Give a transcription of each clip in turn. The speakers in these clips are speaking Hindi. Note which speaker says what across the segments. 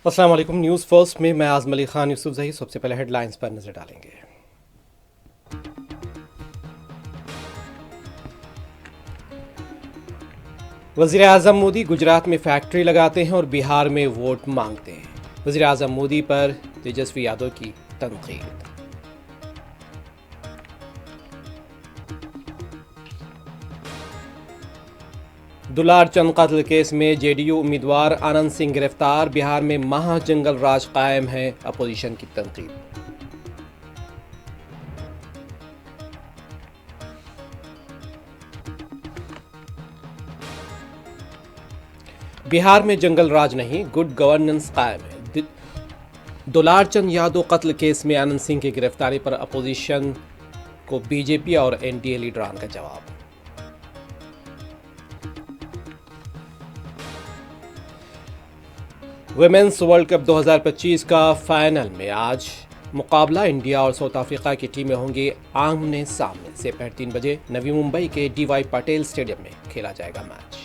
Speaker 1: अस्सलाम वालेकुम। न्यूज़ फर्स्ट में मैं आज़म अली खान यूसुफ जही। सबसे पहले हेडलाइंस पर नजर डालेंगे। वज़ीर आज़म मोदी गुजरात में फैक्ट्री लगाते हैं और बिहार में वोट मांगते हैं। वज़ीर आज़म मोदी पर तेजस्वी यादव की तनकीद। दुलार चंद कत्ल केस में जेडीयू उम्मीदवार आनंद सिंह गिरफ्तार। बिहार में महा जंगल राज कायम है, अपोजिशन की तनकीद। बिहार में जंगल राज नहीं, गुड गवर्नेंस कायम है। दुलार चंद यादव कत्ल केस में आनंद सिंह की गिरफ्तारी पर अपोजिशन को बीजेपी और एनडीए लीडरान का जवाब। वुमेन्स वर्ल्ड कप 2025 का फाइनल में आज मुकाबला इंडिया और साउथ अफ्रीका की टीमें होंगी आमने सामने। से 3 बजे नवी मुंबई के डीवाई पटेल स्टेडियम में खेला जाएगा मैच।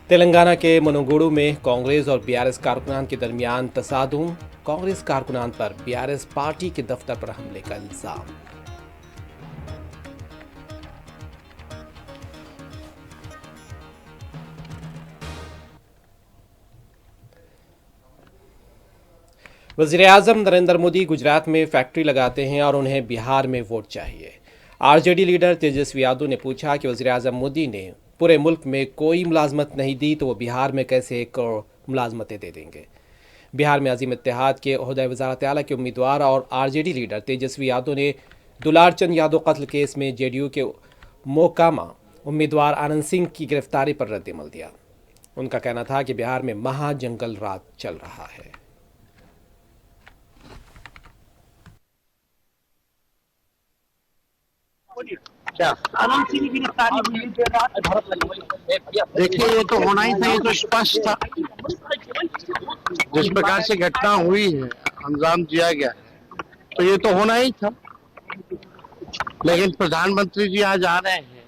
Speaker 1: तेलंगाना के मनोगुडु में कांग्रेस और बीआरएस कारकुनान के दरमियान तसादुम। कांग्रेस कारकुनान पर बीआरएस पार्टी के दफ्तर पर हमले का इल्जाम। वज़ीर आज़म नरेंद्र मोदी गुजरात में फैक्ट्री लगाते हैं और उन्हें बिहार में वोट चाहिए। आरजेडी लीडर तेजस्वी यादव ने पूछा कि वज़ीर आज़म मोदी ने पूरे मुल्क में कोई मुलाजमत नहीं दी तो वो बिहार में कैसे 1 करोड़ मुलाजमतें दे देंगे। बिहार में अजीम इत्तेहाद के ओहदा वज़ारत आला के उम्मीदवार और आरजेडी लीडर तेजस्वी यादव ने दुलार चंद यादव कत्ल केस में जेडीयू के मोकामा उम्मीदवार आनंद सिंह की गिरफ्तारी पर रद्दअमल दिया। उनका कहना था कि बिहार में महा जंगल राज चल रहा है।
Speaker 2: क्या आनंद सिंह की गिरफ्तारी हुई के बाद देखिए, ये तो होना ही था, ये तो स्पष्ट था। जिस प्रकार से घटना हुई है, अंजाम दिया गया है, तो ये तो होना ही था। लेकिन प्रधानमंत्री जी आज आ रहे हैं।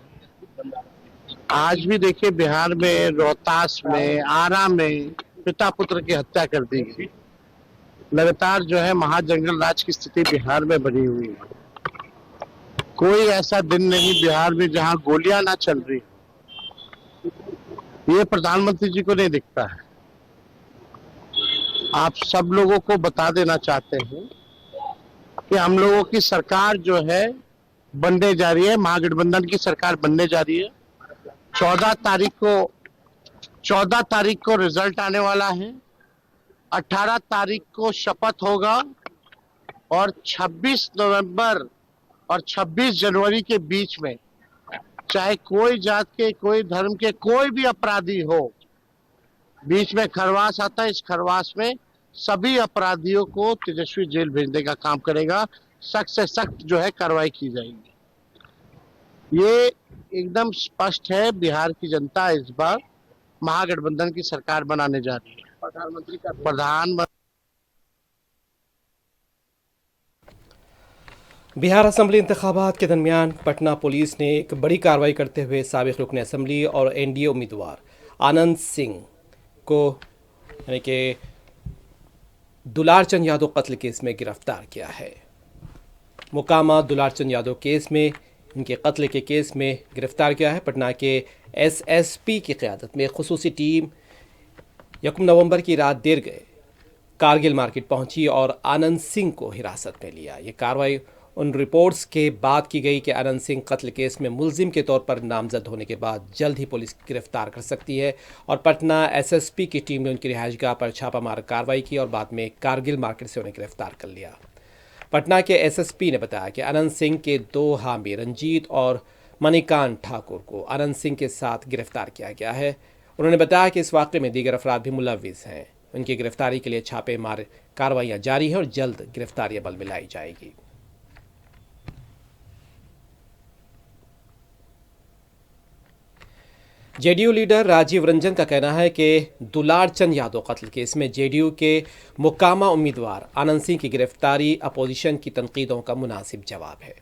Speaker 2: आज भी देखिए, बिहार में रोहतास में आरा में पिता पुत्र की हत्या कर दी गई। लगातार जो है महाजंगल राज की स्थिति बिहार में बनी हुई है। कोई ऐसा दिन नहीं बिहार में जहां गोलियां ना चल रही। ये प्रधानमंत्री जी को नहीं दिखता है। आप सब लोगों को बता देना चाहते हैं कि हम लोगों की सरकार जो है बनने जा रही है, महागठबंधन की सरकार बनने जा रही है। 14 तारीख को 14 तारीख को रिजल्ट आने वाला है। 18 तारीख को शपथ होगा और 26 नवंबर और 26 जनवरी के बीच में चाहे कोई जात के, कोई धर्म के, कोई भी अपराधी हो, बीच में खरवास आता है। इस खरवास में सभी अपराधियों को तेजस्वी जेल भेजने का काम करेगा। सख्त से सख्त जो है कार्रवाई की जाएगी। ये एकदम स्पष्ट है। बिहार की जनता इस बार महागठबंधन की सरकार बनाने जा रही है। प्रधानमंत्री
Speaker 1: बिहार असम्बली इंतखाबात के दरमियान पटना पुलिस ने एक बड़ी कार्रवाई करते हुए साबिक रुकन असम्बली और एनडीए उम्मीदवार आनंद सिंह को यानी कि दुलार चंद यादव कत्ल केस में गिरफ्तार किया है। मुकामा दुलार चंद यादव केस में, इनके कत्ल के केस में गिरफ्तार किया है। पटना के एसएसपी की क़यादत में खुसूसी टीम 1 नवंबर की रात देर गए कारगिल मार्केट पहुंची और आनंद सिंह को हिरासत में लिया। ये कार्रवाई उन रिपोर्ट्स के बाद की गई कि आनंद सिंह कत्ल केस में मुलजिम के तौर पर नामजद होने के बाद जल्द ही पुलिस गिरफ्तार कर सकती है। और पटना एसएसपी की टीम ने उनकी रिहाइशगाह पर छापामार कार्रवाई की और बाद में कारगिल मार्केट से उन्हें गिरफ्तार कर लिया। पटना के एसएसपी ने बताया कि आनंद सिंह के 2 हामी रंजीत और मणिकांत ठाकुर को आनंद सिंह के साथ गिरफ्तार किया गया है। उन्होंने बताया कि इस वाक़े में दीगर अफराद भी मुलविस हैं। उनकी गिरफ्तारी के लिए छापेमार कार्रवाइयाँ जारी हैं और जल्द गिरफ्तारी अमल में लाई जाएगी। जेडीयू लीडर राजीव रंजन का कहना है कि दुलार चंद यादव कत्ल केस में जेडीयू के मुकामा उम्मीदवार आनंद सिंह की गिरफ्तारी अपोजिशन की तनकीदों का मुनासिब जवाब है।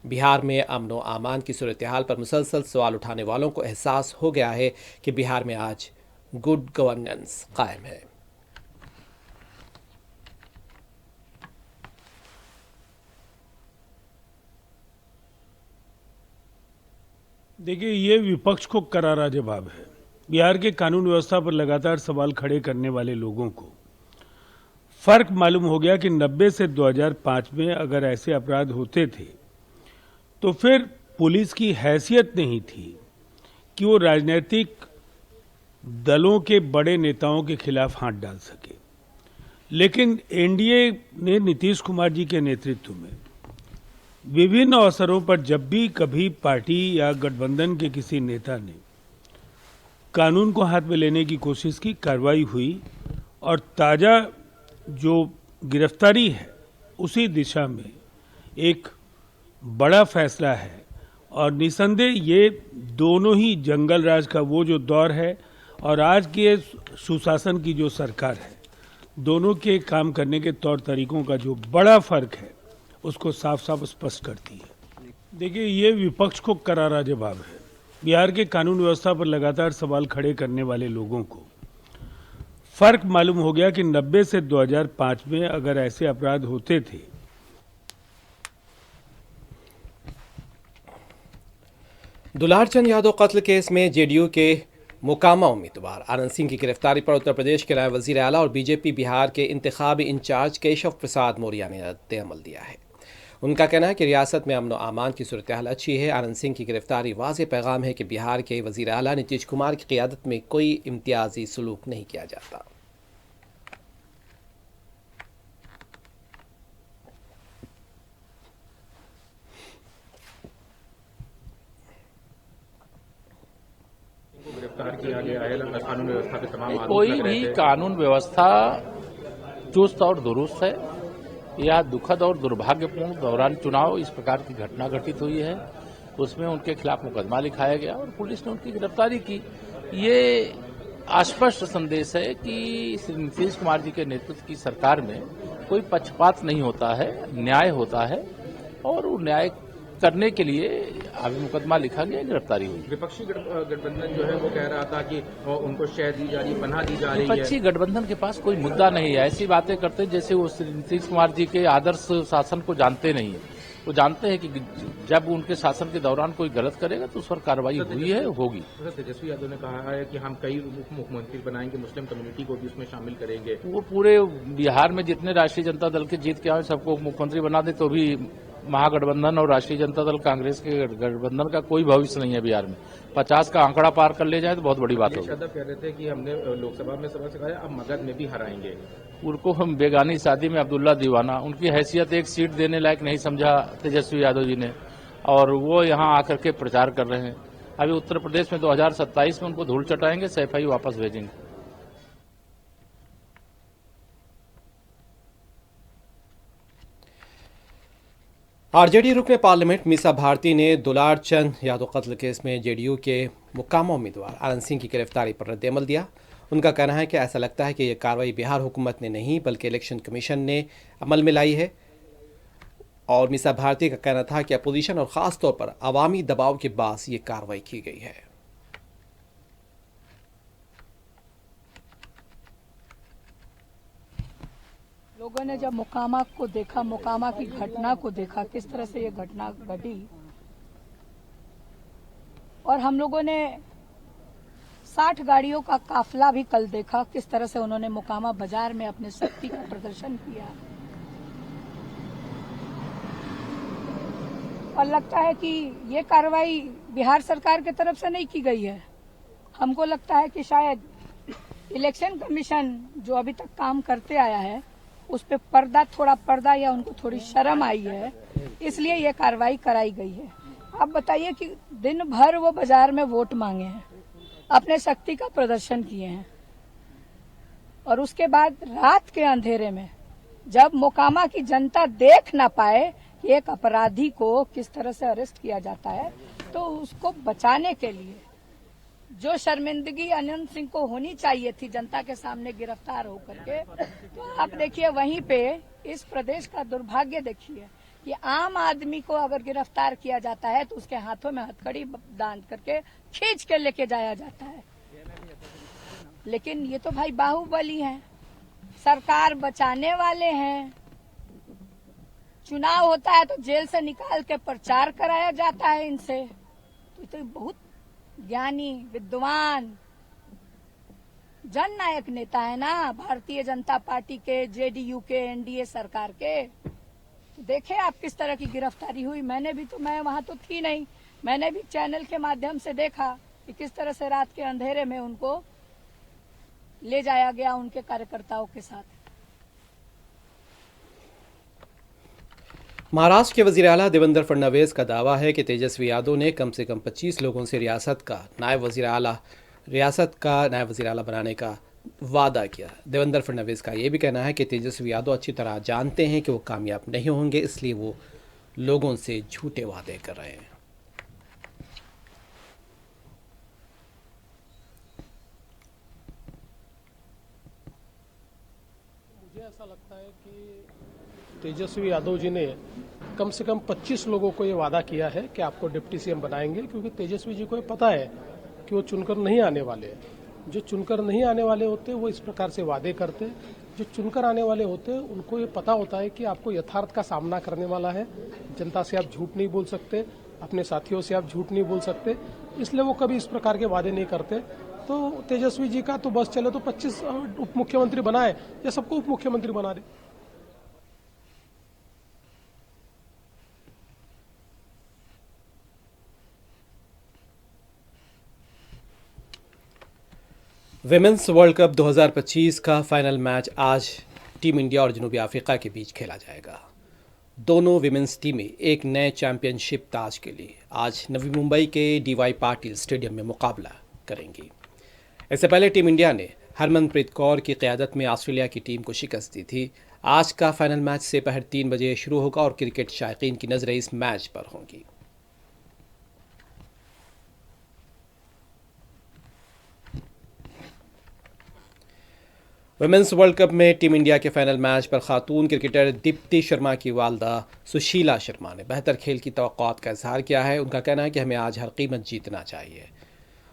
Speaker 1: बिहार में अमन व अमान की सूरत हाल पर मुसलसल सवाल उठाने वालों को एहसास हो गया है कि बिहार में आज गुड गवर्नेंस कायम है।
Speaker 3: देखिए, ये विपक्ष को करारा जवाब है। बिहार के कानून व्यवस्था पर लगातार सवाल खड़े करने वाले लोगों को फर्क मालूम हो गया कि 90 से 2005 में अगर ऐसे अपराध होते थे तो फिर पुलिस की हैसियत नहीं थी कि वो राजनीतिक दलों के बड़े नेताओं के खिलाफ हाथ डाल सके। लेकिन एनडीए ने नीतीश कुमार जी के नेतृत्व में विभिन्न अवसरों पर जब भी कभी पार्टी या गठबंधन के किसी नेता ने कानून को हाथ में लेने की कोशिश की, कार्रवाई हुई और ताजा जो गिरफ्तारी है उसी दिशा में एक बड़ा फैसला है। और निसंदेह ये दोनों ही जंगल राज का वो जो दौर है और आज के सुशासन की जो सरकार है, दोनों के काम करने के तौर तरीकों का जो बड़ा फर्क है उसको साफ साफ स्पष्ट करती है। देखिए, ये विपक्ष को करारा जवाब है। बिहार के कानून व्यवस्था पर लगातार सवाल खड़े करने वाले लोगों को फर्क मालूम हो गया कि 90 से 2005 में अगर ऐसे अपराध होते थे
Speaker 1: दुलारचंद यादव कत्ल केस में जेडीयू के मुकामा उम्मीदवार आनंद सिंह की गिरफ्तारी पर उत्तर प्रदेश के नायब वजीर आला और बीजेपी बिहार के इंतखाबी इंचार्ज केशव प्रसाद मौर्य ने रद्द-ए-अमल दिया है। उनका कहना है कि रियासत में अमन व अमान की सूरत हाल अच्छी है। आनंद सिंह की गिरफ्तारी वाज़ेह पैगाम है कि बिहार के वजीर आला नीतीश कुमार की क़ियादत में कोई इम्तियाजी सलूक नहीं किया जाता।
Speaker 4: गिरफ्तार किया गया है, कानून व्यवस्था के तमाम आरोप
Speaker 5: कोई
Speaker 4: लग रहे
Speaker 5: भी
Speaker 4: थे।
Speaker 5: कानून व्यवस्था चुस्त और दुरुस्त है या दुखद और दुर्भाग्यपूर्ण दौरान चुनाव इस प्रकार की घटना घटित हुई है, उसमें उनके खिलाफ मुकदमा लिखाया गया और पुलिस ने उनकी गिरफ्तारी की। ये स्पष्ट संदेश है कि श्री नीतीश कुमार जी के नेतृत्व की सरकार में कोई पक्षपात नहीं होता है, न्याय होता है और वो न्याय करने के लिए अभी मुकदमा लिखा गया, गिरफ्तारी हुई।
Speaker 4: विपक्षी गठबंधन जो है वो कह रहा था कि उनको शह दी जा रही है, पनाह दी जा रही है।
Speaker 5: विपक्षी गठबंधन के पास कोई मुद्दा नहीं है। ऐसी बातें करते हैं जैसे वो श्री नीतीश कुमार जी के आदर्श शासन को जानते नहीं है। वो जानते हैं कि जब उनके शासन के दौरान कोई गलत करेगा तो उस पर कार्रवाई हुई है, होगी।
Speaker 4: तेजस्वी यादव ने कहा है कि हम कई उप मुख्यमंत्री बनाएंगे, मुस्लिम कम्युनिटी को भी उसमें शामिल करेंगे।
Speaker 5: वो पूरे बिहार में जितने राष्ट्रीय जनता दल के जीत के आए सबको मुख्यमंत्री बना दे तो भी महागठबंधन और राष्ट्रीय जनता दल कांग्रेस के गठबंधन का कोई भविष्य नहीं है बिहार में। 50 का आंकड़ा पार कर ले जाए तो बहुत बड़ी बात होगी।
Speaker 4: यादव कह रहे थे कि हमने लोकसभा में सबक सिखाया, अब मगध में भी हराएंगे।
Speaker 5: उनको हम बेगानी शादी में अब्दुल्ला दीवाना, उनकी हैसियत एक सीट देने लायक नहीं समझा तेजस्वी यादव जी ने और वो यहाँ आकर के प्रचार कर रहे हैं। अभी उत्तर प्रदेश में 2027 में उनको धूल चटाएंगे, सैफई वापस भेजेंगे।
Speaker 1: आरजेडी रुकने पार्लियामेंट मीसा भारती ने दुलारचंद यादव कत्ल केस में जेडीयू के मुकामा उम्मीदवार आनंद सिंह की गिरफ्तारी पर रद्द-ए-अमल दिया। उनका कहना है कि ऐसा लगता है कि यह कार्रवाई बिहार हुकूमत ने नहीं बल्कि इलेक्शन कमीशन ने अमल में लाई है। और मीसा भारती का कहना था कि अपोजिशन और ख़ास तौर पर अवामी दबाव के बाद ये कार्रवाई की गई है।
Speaker 6: लोगों ने जब मुकामा को देखा, मुकामा की घटना को देखा, किस तरह से ये घटना घटी, और हम लोगों ने 60 गाड़ियों का काफिला भी कल देखा, किस तरह से उन्होंने मुकामा बाजार में अपने शक्ति का प्रदर्शन किया। और लगता है कि ये कार्रवाई बिहार सरकार की तरफ से नहीं की गई है। हमको लगता है कि शायद इलेक्शन कमीशन जो अभी तक काम करते आया है उस पे थोड़ा पर्दा या उनको थोड़ी शर्म आई है, इसलिए ये कार्रवाई कराई गई है। अब बताइए कि दिन भर वो बाजार में वोट मांगे हैं, अपने शक्ति का प्रदर्शन किए हैं, और उसके बाद रात के अंधेरे में जब मोकामा की जनता देख ना पाए कि एक अपराधी को किस तरह से अरेस्ट किया जाता है, तो उसको बचाने के लिए जो शर्मिंदगी आनंद सिंह को होनी चाहिए थी जनता के सामने गिरफ्तार होकर के, तो आप देखिए वहीं पे इस प्रदेश का दुर्भाग्य देखिए कि आम आदमी को अगर गिरफ्तार किया जाता है तो उसके हाथों में हथकड़ी बांध करके खींच के लेके जाया जाता है। लेकिन ये तो भाई बाहुबली हैं, सरकार बचाने वाले हैं। चुनाव होता है तो जेल से निकाल के प्रचार कराया जाता है इनसे। तो बहुत ज्ञानी विद्वान जननायक नेता है ना भारतीय जनता पार्टी के, जेडीयू के, एनडीए सरकार के। तो देखे आप किस तरह की गिरफ्तारी हुई। मैं वहां तो थी नहीं, मैंने भी चैनल के माध्यम से देखा कि किस तरह से रात के अंधेरे में उनको ले जाया गया उनके कार्यकर्ताओं के साथ।
Speaker 1: महाराष्ट्र के वजीर आला देवेंद्र फडणवीस का दावा है कि तेजस्वी यादव ने कम से कम 25 लोगों से रियासत का नायब वजीर आला बनाने का वादा किया। देवेंद्र फडणवीस का यह भी कहना है कि तेजस्वी यादव अच्छी तरह जानते हैं कि वो कामयाब नहीं होंगे, इसलिए वो लोगों से झूठे वादे कर रहे हैं।
Speaker 7: मुझे ऐसा लगता है कि तेजस्वी यादव जी ने कम से कम 25 लोगों को ये वादा किया है कि आपको डिप्टी सीएम बनाएंगे, क्योंकि तेजस्वी जी को ये पता है कि वो चुनकर नहीं आने वाले हैं। जो चुनकर नहीं आने वाले होते वो इस प्रकार से वादे करते, जो चुनकर आने वाले होते उनको ये पता होता है कि आपको यथार्थ का सामना करने वाला है। जनता से आप झूठ नहीं बोल सकते, अपने साथियों से आप झूठ नहीं बोल सकते, इसलिए वो कभी इस प्रकार के वादे नहीं करते। तो तेजस्वी जी का तो बस चले तो 25 उप मुख्यमंत्री बनाए या सबको उप मुख्यमंत्री बना दे।
Speaker 1: विमेंस वर्ल्ड कप 2025 का फाइनल मैच आज टीम इंडिया और जनूबी अफ्रीका के बीच खेला जाएगा। दोनों विमेंस टीमें एक नए चैंपियनशिप ताज के लिए आज नवी मुंबई के डीवाई पाटिल स्टेडियम में मुकाबला करेंगी। इससे पहले टीम इंडिया ने हरमनप्रीत कौर की क़यादत में ऑस्ट्रेलिया की टीम को शिकस्त दी थी। आज का फाइनल मैच दोपहर 3 बजे शुरू होगा और क्रिकेट शायकीन की नज़रें इस मैच पर होंगी। वुमेन्स वर्ल्ड कप में टीम इंडिया के फाइनल मैच पर खातून क्रिकेटर दीप्ति शर्मा की वालदा सुशीला शर्मा ने बेहतर खेल की तवक्कुआत का इजहार किया है। उनका कहना है कि हमें आज हर कीमत जीतना चाहिए।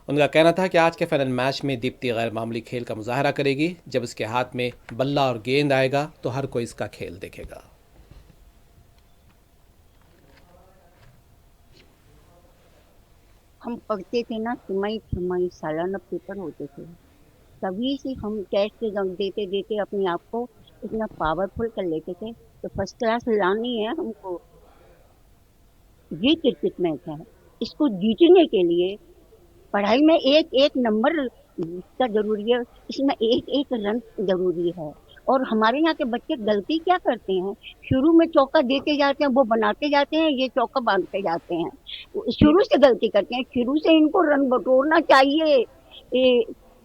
Speaker 1: उनका कहना था कि आज के फाइनल मैच में दीप्ति गैर मामूली खेल का मुजाहरा करेगी। जब उसके हाथ में बल्ला और गेंद आएगा तो हर कोई इसका खेल देखेगा।
Speaker 8: हम पढ़ते थे ना, तिमाही सालाना पेपर होते थे, तभी से हम टेस्ट देते देते अपने आप को इतना पावरफुल कर लेते थे। तो फर्स्ट क्लास लानी है हमको। ये क्रिकेट मैच है, इसको जीतने के लिए पढ़ाई में एक एक नंबर का जरूरी है, इसमें एक एक रन जरूरी है। और हमारे यहाँ के बच्चे गलती क्या करते हैं, शुरू में चौका देते जाते हैं, वो बनाते जाते हैं, ये चौका बांधते जाते हैं, शुरू से गलती करते हैं। शुरू से इनको रन बटोरना चाहिए,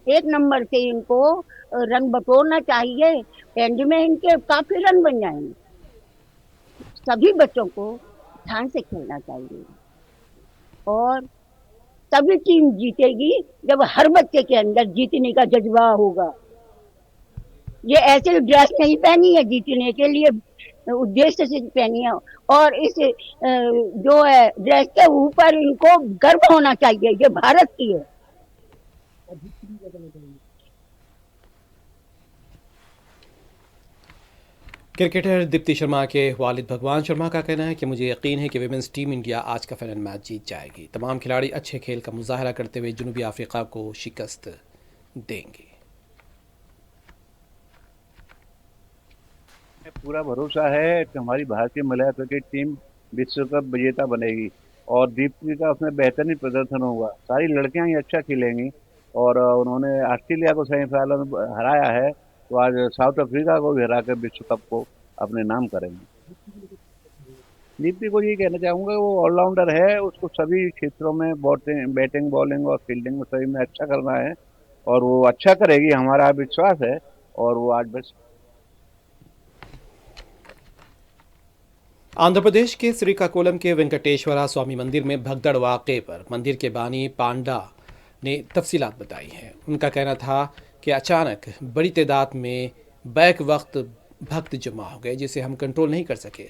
Speaker 8: एक नंबर से इनको रन बटोरना चाहिए। एंड में इनके काफी रन बन जाएंगे। सभी बच्चों को ध्यान से खेलना चाहिए और तभी टीम जीतेगी जब हर बच्चे के अंदर जीतने का जज्बा होगा। ये ऐसे ड्रेस नहीं पहनी है जीतने के लिए, उद्देश्य से पहनी है। और इस जो है ड्रेस के ऊपर इनको गर्व होना चाहिए, ये भारत की है।
Speaker 1: क्रिकेटर दीप्ति शर्मा के वालिद भगवान शर्मा का कहना है कि मुझे यकीन है कि विमेंस टीम इंडिया आज का फाइनल मैच जीत जाएगी। तमाम खिलाड़ी अच्छे खेल का मुजाहरा करते हुए जनूबी अफ्रीका को शिकस्त देंगे।
Speaker 9: पूरा भरोसा है कि हमारी भारतीय महिला क्रिकेट टीम विश्व कप विजेता बनेगी और दीप्ति का उसमें बेहतरीन प्रदर्शन होगा। सारी लड़कियां ही अच्छा खेलेंगी और उन्होंने ऑस्ट्रेलिया को सेमीफाइनल में हराया है, तो आज साउथ अफ्रीका को भी हरा कर विश्व कप को अपने नाम करेंगे। दीप्ति को ये कहना चाहूँगा, वो ऑलराउंडर है, उसको सभी क्षेत्रों में बैटिंग, बॉलिंग और फील्डिंग में सभी में अच्छा करना है और वो अच्छा करेगी, हमारा विश्वास है। और वो आज बस
Speaker 1: आंध्र प्रदेश के श्रीकाकुलम के वेंकटेश्वरा स्वामी मंदिर में भगदड़ वाक़े पर मंदिर के बानी पांडा ने तफसीलात बताई हैं। उनका कहना था कि अचानक बड़ी तादाद में बैक वक्त भक्त जमा हो गए, जिसे हम कंट्रोल नहीं कर सके।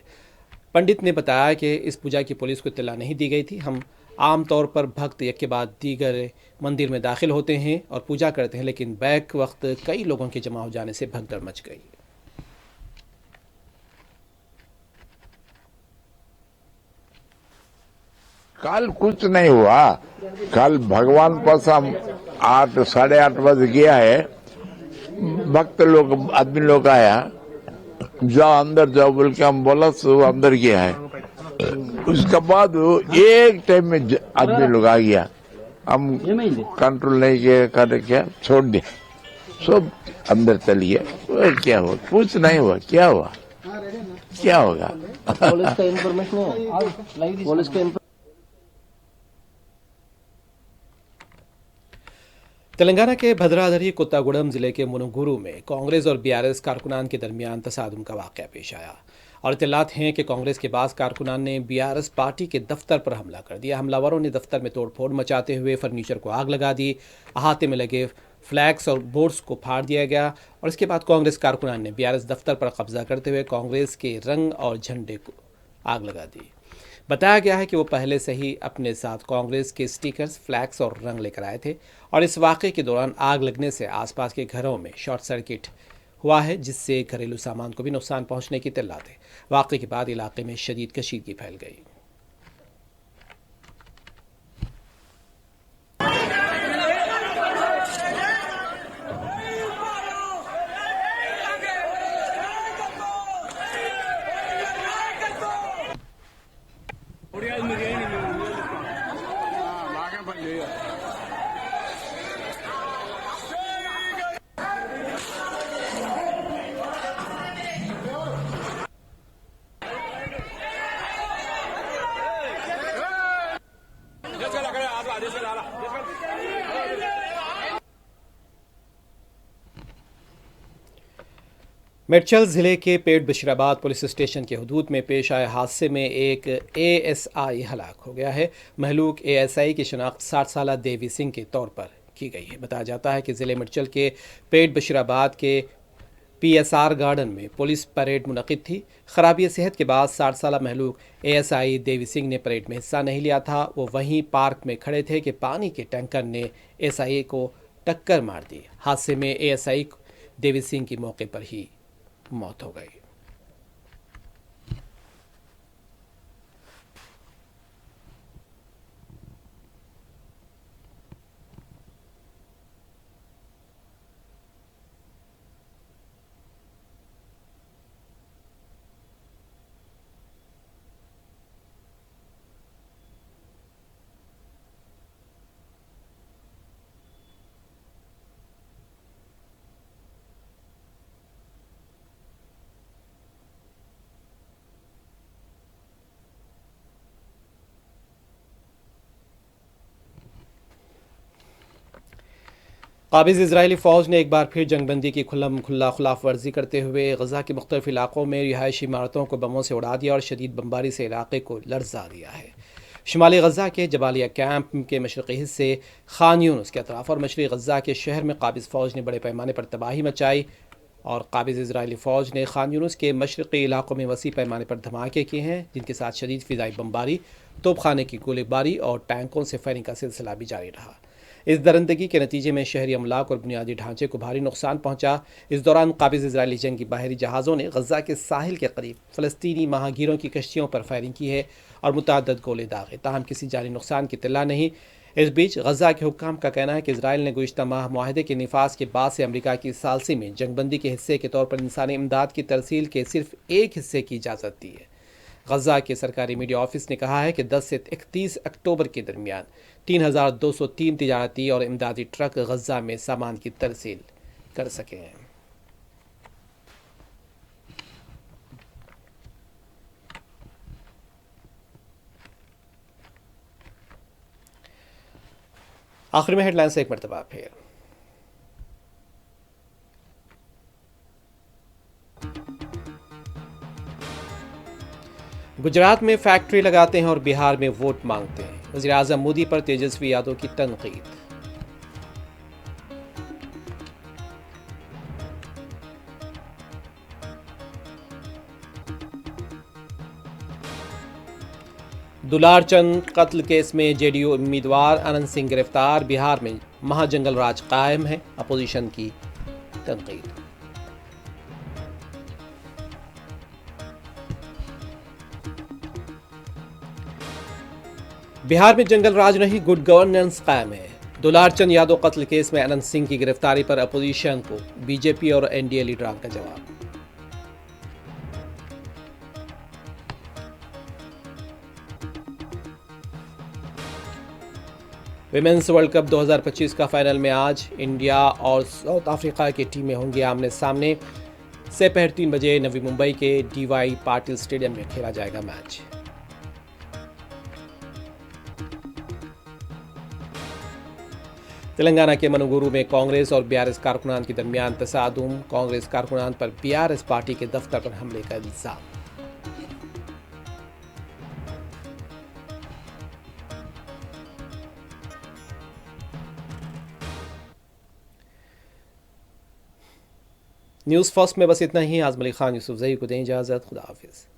Speaker 1: पंडित ने बताया कि इस पूजा की पुलिस को इत्तला नहीं दी गई थी। हम आमतौर पर भक्त एक के बाद दीगर मंदिर में दाखिल होते हैं और पूजा करते हैं, लेकिन बैक वक्त कई लोगों के जमा हो जाने से भगदड़ मच गई।
Speaker 10: कल कुछ नहीं हुआ। कल भगवान पास हम 8 साढ़े 8 बजे गया है, भक्त लोग आदमी लोग आया, जाओ अंदर जाओ बोल के हम बोला तो अंदर गया है। उसके बाद एक टाइम में आदमी लोग आ गया, हम कंट्रोल नहीं किया, कर क्या छोड़ दिया, सब अंदर चल गया। क्या हुआ? कुछ नहीं हुआ। क्या हुआ? क्या होगा?
Speaker 11: पुलिस का इंफॉर्मेशन है, पुलिस का
Speaker 1: तेलंगाना के भद्राधरी कोत्तागुड़म जिले के मुनुगुरु में कांग्रेस और बीआरएस कारकुनान के दरमियान तसादुम का वाकया पेश आया और इत्तलात हैं कि कांग्रेस के बास कारकुनान ने बीआरएस पार्टी के दफ्तर पर हमला कर दिया। हमलावरों ने दफ्तर में तोड़फोड़ मचाते हुए फर्नीचर को आग लगा दी, अहाते में लगे फ्लैग्स और बोर्ड्स को फाड़ दिया गया और इसके बाद कांग्रेस कारकुनान ने बीआरएस दफ्तर पर कब्जा करते हुए कांग्रेस के रंग और झंडे को आग लगा दी। बताया गया है कि वो पहले से ही अपने साथ कांग्रेस के स्टिकर्स, फ्लैग्स और रंग लेकर आए थे और इस वाक़े के दौरान आग लगने से आसपास के घरों में शॉर्ट सर्किट हुआ है, जिससे घरेलू सामान को भी नुकसान पहुंचने की इत्तलात है। वाक़े के बाद इलाके में शदीद कशीदगी फैल गई। मिर्चल ज़िले के पेट बशीराबाद पुलिस स्टेशन के हदूद में पेश आए हादसे में एक एएसआई हलाक हो गया है। महलूक एएसआई की शनाख्त 60 साल देवी सिंह के तौर पर की गई है। बताया जाता है कि ज़िले मिर्चल के पेट बशीराबाद के पीएसआर गार्डन में पुलिस परेड मुनक़िद थी। ख़राबी सेहत के बाद 60 साल महलूक एएसआई देवी सिंह ने परेड में हिस्सा नहीं लिया था। वो वहीं पार्क में खड़े थे कि पानी के टैंकर ने एएसआई को टक्कर मार दी। हादसे में एएसआई देवी सिंह की मौके पर ही मौत हो गई। काबिज़ इजरायली फ़ौज ने एक बार फिर जंगबंदी की खुला खिलाफ वर्जी करते हुए गज़ा के मुख्तलिफ इलाकों में रिहायशी इमारतों को बमों से उड़ा दिया और शदीद बमबारी से इलाके को लर्जा दिया है। शुमाली गज़ा के जबालिया कैंप के मशरक़ी हिस्से खान यूनुस के अतराफ़ और मशरक़ी गज़ा के शहर में काबिज़ फ़ौज ने बड़े पैमाने पर तबाही मचाई और काबिज़ इजरायली फ़ौज ने खान यूनुस के मशरक़ी इलाकों में वसी पैमाने पर धमाके किए हैं, जिनके साथ शदीद फ़िज़ाई बमबारी, तोपखाने की गोलीबारी और टैंकों से फायरिंग का सिलसिला भी जारी रहा। इस दरंदगी के नतीजे में शहरी अमलाक और बुनियादी ढांचे को भारी नुकसान पहुंचा। इस दौरान काबिज़ इजरायली जंगी बाहरी जहाज़ों ने गज़ा के साहिल के करीब फ़लस्तीनी महागीरों की कश्तियों पर फायरिंग की है और मुतअद्दिद गोले दागे, ताहम किसी जानी नुकसान की इत्तला नहीं। इस बीच गज़ा के हुक्काम का कहना है कि इसराइल ने गुज़िश्ता माह मुआहदे के निफाज के बाद से अमरीका की सालसी में जंगबंदी के हिस्से के तौर पर इंसानी इमदाद की तरसील के सिर्फ एक हिस्से की इजाज़त दी है। गज़ा के सरकारी मीडिया ऑफिस ने कहा है कि 10 से 31 अक्टूबर के दरमियान 3203 तिजारती और इमदादी ट्रक गज़ा में सामान की तरसील कर सके हैं। आखिर में हेडलाइंस एक मरतबा फिर। गुजरात में फैक्ट्री लगाते हैं और बिहार में वोट मांगते हैं। वज़ीर-ए-आज़म मोदी पर तेजस्वी यादव की तनकीद। दुलारचंद कत्ल केस में जेडीयू उम्मीदवार अनंत सिंह गिरफ्तार, बिहार में महाजंगल राज कायम है, अपोजिशन की तनकीद। बिहार में जंगल राज नहीं, गुड गवर्नेंस कायम है। दुलारचंद यादव कत्ल केस में अनंत सिंह की गिरफ्तारी पर अपोजिशन को बीजेपी और एनडीए लीडरान का जवाब। विमेंस वर्ल्ड कप 2025 का फाइनल में आज इंडिया और साउथ अफ्रीका की टीमें होंगी आमने सामने। दोपहर 3 बजे नवी मुंबई के डीवाई पाटिल स्टेडियम में खेला जाएगा मैच। तेलंगाना के मनुगुरु में कांग्रेस और बीआरएस कारकुनान के दरमियान तसादुम, कांग्रेस कारकुनान पर बीआरएस पार्टी के दफ्तर पर हमले का इल्जाम। न्यूज़ फर्स्ट में बस इतना ही। आजम अली खान यूसुफ जही को दें इजाजत। खुदा हाफिज।